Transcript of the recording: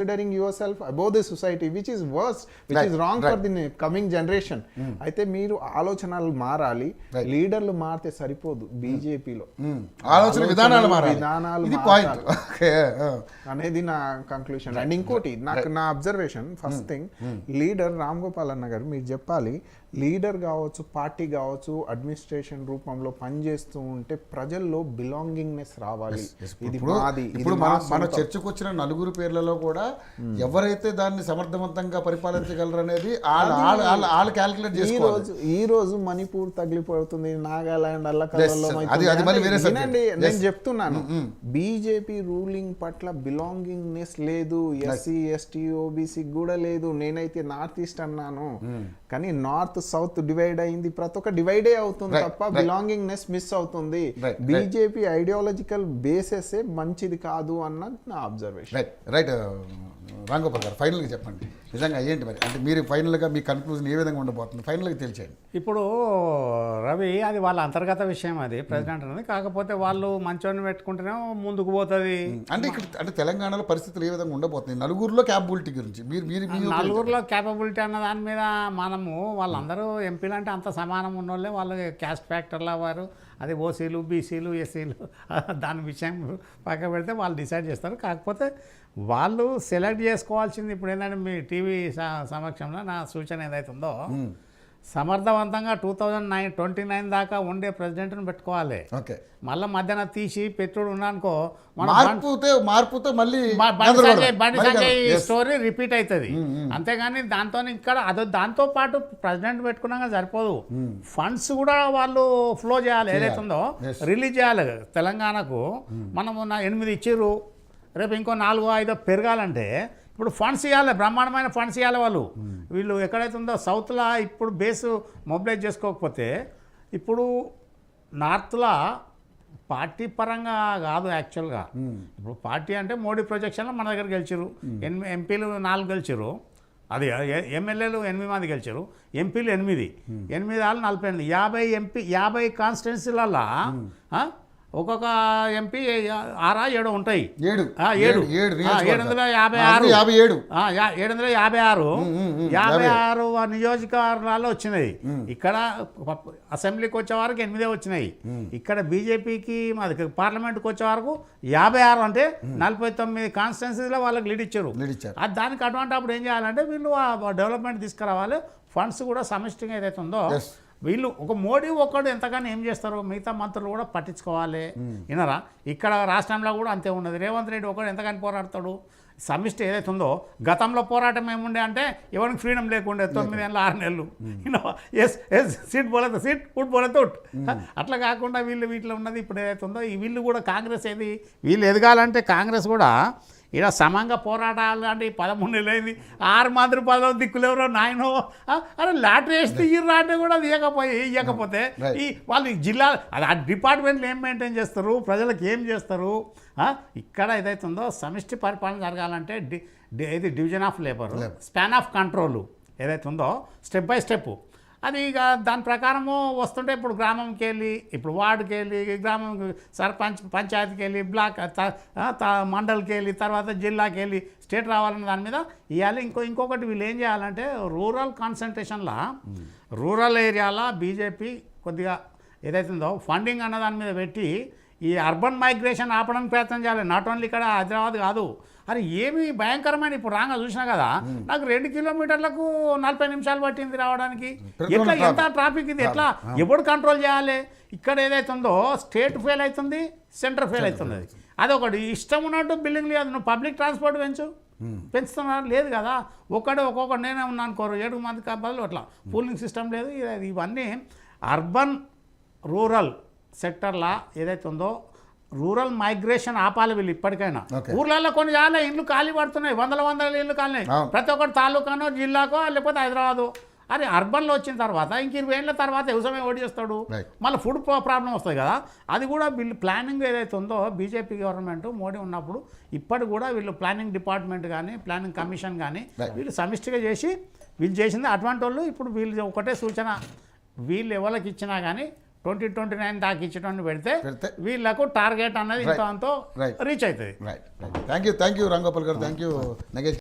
considering yourself above the society, which is worse, which is wrong for the coming generation. అయితే మీరు ఆలోచనలు మారాలి, లీడర్లు మారితే సరిపోదు. బీజేపీలో ఆలోచన విధానాలు మారాలి అనేది నా కంక్లూషన్. అండ్ ఇంకోటి నా observation, first thing, leader Ram Gopal అన్న గారు మీరు చెప్పాలి, లీడర్ కావచ్చు, పార్టీ కావచ్చు, అడ్మినిస్ట్రేషన్ రూపంలో పనిచేస్తూ ఉంటే ప్రజల్లో బిలాంగింగ్నెస్ రావాలి. ఇప్పుడు మన చర్చకు వచ్చిన నలుగురు పేర్లలో కూడా ఎవరైతే దాన్ని సమర్థవంతంగా పరిపాలించగలరు అనేది వాళ్ళు క్యాలిక్యులేట్ చేసుకోవాలి. ఈ రోజు మణిపూర్ తగిలిపోతుంది, నాగాలాండ్ వినండి, నేను చెప్తున్నాను, బీజేపీ రూలింగ్ పట్ల బిలాంగింగ్నెస్ లేదు, ఎస్సీ ఎస్టీ ఓబీసీ కూడా లేదు. నేనైతే నార్త్ ఈస్ట్ అన్నాను, కానీ నార్త్ సౌత్ డివైడ్ అయింది, ప్రతి ఒక్క డివైడే అవుతుంది తప్ప బిలాంగింగ్నెస్ మిస్ అవుతుంది. బీజేపీ ఐడియాలజికల్ బేసెస్ మంచిది కాదు అన్న నా అబ్జర్వేషన్. రైట్ రామ్ గోపాల్ గారు, ఫైనల్గా చెప్పండి, నిజంగా ఏంటి మరి, అంటే మీరు ఫైనల్గా మీ కన్క్లూజన్ ఏ విధంగా ఉండబోతుంది, ఫైనల్గా తెలిసేయండి. ఇప్పుడు రవి, అది వాళ్ళ అంతర్గత విషయం, అది ప్రెసిడెంట్ అనేది. కాకపోతే వాళ్ళు మంచోని పెట్టుకుంటేనే ముందుకు పోతుంది. అంటే ఇక్కడ అంటే తెలంగాణలో పరిస్థితులు ఏ విధంగా ఉండబోతుంది, నలుగురిలో క్యాపబిలిటీ గురించి నలుగురిలో క్యాపబిలిటీ అన్న దాని మీద మనము వాళ్ళందరూ ఎంపీలు అంటే అంత సమానం ఉన్నోళ్ళే, వాళ్ళు క్యాస్ట్ ఫ్యాక్టర్లు అవ్వారు, అది ఓసీలు బీసీలు ఎస్సీలు దాని విషయం పక్క పెడితే వాళ్ళు డిసైడ్ చేస్తారు. కాకపోతే వాళ్ళు సెలెక్ట్ చేసుకోవాల్సింది ఇప్పుడు ఏంటంటే మీ టీవీ సమక్షంలో నా సూచన ఏదైతుందో, సమర్థవంతంగా 2029 దాకా ఉండే ప్రెసిడెంట్ను పెట్టుకోవాలి. మళ్ళీ మధ్యాహ్నం తీసి పెట్టుడు ఉన్నానుకో మార్పుతో మళ్ళీ బండి సంజయ్ స్టోరీ రిపీట్ అవుతుంది. అంతేగాని దాంతో ఇక్కడ దాంతో పాటు ప్రెసిడెంట్ పెట్టుకున్నాక సరిపోదు, ఫండ్స్ కూడా వాళ్ళు ఫ్లో చేయాలి, ఏదైతుందో రిలీజ్ చేయాలి. తెలంగాణకు మనము 8 ఇచ్చిర్రు, రేపు ఇంకో 4-5 పెరగాలంటే ఇప్పుడు ఫండ్స్ ఇవ్వాలి, బ్రహ్మాండమైన ఫండ్స్ ఇవ్వాలి వాళ్ళు. వీళ్ళు ఎక్కడైతే ఉందో సౌత్లో ఇప్పుడు బేసు మొబిలైజ్ చేసుకోకపోతే, ఇప్పుడు నార్త్లో పార్టీ పరంగా కాదు యాక్చువల్గా. ఇప్పుడు పార్టీ అంటే మోడీ ప్రొజెక్షన్లో మన దగ్గర గెలిచారు, ఎంపీలు 4 గెలిచారు, అది ఎమ్మెల్యేలు 8 మంది గెలిచారు, ఎంపీలు 8 వాళ్ళు 48, 50 కాన్స్టిట్యున్సీలలో ఒక్కొక్క ఎంపీ 6-7 ఉంటాయి, 756 నియోజకవర్గాల్లో వచ్చినాయి. ఇక్కడ అసెంబ్లీకి వచ్చే వరకు 8 వచ్చినాయి. ఇక్కడ బీజేపీకి పార్లమెంట్కి వచ్చే వరకు 56, అంటే 49 కాన్స్టిట్యున్సీలో వాళ్ళకి లీడ్ ఇచ్చారు. అది దానికి అటువంటి అప్పుడు ఏం చేయాలంటే వీళ్ళు డెవలప్మెంట్ తీసుకురావాలి, ఫండ్స్ కూడా సమిష్టిగా ఏదైతే ఉందో వీళ్ళు ఒక మోడీ ఒక్కడు ఎంతగానో ఏం చేస్తారు, మిగతా మంత్రులు కూడా పట్టించుకోవాలి. వినరా, ఇక్కడ రాష్ట్రంలో కూడా అంతే ఉన్నది. రేవంత్ రెడ్డి ఒకడు ఎంతగానో పోరాడతాడు. సమిష్టి ఏదైతే ఉందో, గతంలో పోరాటం ఏముండే అంటే ఎవరికి ఫ్రీడమ్ లేకుండే 9 ఏళ్ళు 6 నెలలు, సీట్ పోలేదు సీట్, ఉట్ పోలేదు ఉట్, అట్లా కాకుండా వీటిలో ఉన్నది ఇప్పుడు ఏదైతే ఉందో. వీళ్ళు కూడా కాంగ్రెస్ వీళ్ళు ఎదగాలంటే కాంగ్రెస్ కూడా ఇలా సమంగా పోరాటాలు అంటే 13 నెలలు అయింది, 6 మంత్రి పదవులు దిక్కులేవరో నాయనో, అరే లాటరీ వేసి తీయర్రా అంటే కూడా అది ఇవ్వకపోతే ఈ వాళ్ళు జిల్లా ఆ డిపార్ట్మెంట్లు ఏం మెయింటైన్ చేస్తారు, ప్రజలకు ఏం చేస్తారు. ఇక్కడ ఏదైతే ఉందో సమిష్టి పరిపాలన జరగాలంటే ఇది division of labour, span of control ఏదైతే ఉందో స్టెప్ బై స్టెప్, అది ఇక దాని ప్రకారము వస్తుంటే ఇప్పుడు గ్రామంకి వెళ్ళి, ఇప్పుడు వార్డుకి వెళ్ళి, గ్రామం పంచాయతీకి వెళ్ళి, బ్లాక్ మండలికి వెళ్ళి, తర్వాత జిల్లాకి వెళ్ళి, స్టేట్ రావాలన్న దాని మీద ఇవ్వాలి. ఇంకొకటి వీళ్ళు ఏం చేయాలంటే రూరల్ కాన్సన్ట్రేషన్లో, రూరల్ ఏరియాలో బీజేపీ కొద్దిగా ఏదైతుందో ఫండింగ్ అన్న దాని మీద పెట్టి ఈ అర్బన్ మైగ్రేషన్ ఆపడానికి ప్రయత్నం చేయాలి. నాట్ ఓన్లీ ఇక్కడ హైదరాబాద్ కాదు, అరే ఏమి భయంకరమైన, ఇప్పుడు రాగా చూసినా కదా, నాకు 2 కిలోమీటర్లకు 40 నిమిషాలు పట్టింది రావడానికి. ఎంత ట్రాఫిక్ ఇది, ఎట్లా ఎప్పుడు కంట్రోల్ చేయాలి? ఇక్కడ ఏదైతే ఉందో స్టేట్ ఫెయిల్ అవుతుంది, సెంటర్ ఫెయిల్ అవుతుంది. అదొకటి ఇష్టం ఉన్నట్టు బిల్డింగ్ లేదు, నువ్వు పబ్లిక్ ట్రాన్స్పోర్ట్ పెంచుతున్నారు లేదు కదా, ఒక్కొక్కటి నేనే ఉన్నాను అనుకోరు, 7 మంది బదులు అట్లా పూలింగ్ సిస్టమ్ లేదు. ఇవన్నీ అర్బన్ రూరల్ సెక్టర్లా ఏదైతే ఉందో రూరల్ మైగ్రేషన్ ఆపాలి వీళ్ళు. ఇప్పటికైనా ఊర్లలో కొన్ని చాలా ఇండ్లు ఖాళీ పడుతున్నాయి, వందల ఇళ్ళు ఖాళీ, ప్రతి ఒక్కటి తాలూకానో జిల్లాకో లేకపోతే హైదరాబాదు. అరే అర్బన్లో వచ్చిన తర్వాత ఇంక 20 ఏళ్ళ తర్వాత వ్యవసాయం ఓడి చేస్తాడు, మళ్ళీ ఫుడ్ ప్రాబ్లం వస్తుంది కదా. అది కూడా వీళ్ళు ప్లానింగ్ ఏదైతే ఉందో బీజేపీ గవర్నమెంట్ మోడీ ఉన్నప్పుడు ఇప్పటి కూడా వీళ్ళు ప్లానింగ్ డిపార్ట్మెంట్ కానీ ప్లానింగ్ కమిషన్ కానీ వీళ్ళు సమిష్టిగా చేసి వీళ్ళు చేసింది. అటువంటి వాళ్ళు ఇప్పుడు వీళ్ళు ఒకటే సూచన, వీళ్ళు ఎవరికి ఇచ్చినా కానీ 2029 దాకా ఇచ్చేటోని పెడితే పెడితే వీళ్ళకు టార్గెట్ అన్నది ఇంత అంతో Right. రీచ్ అవుతుంది. Right thank you Ram Gopal గారు, థ్యాంక్ యూ నగేష్.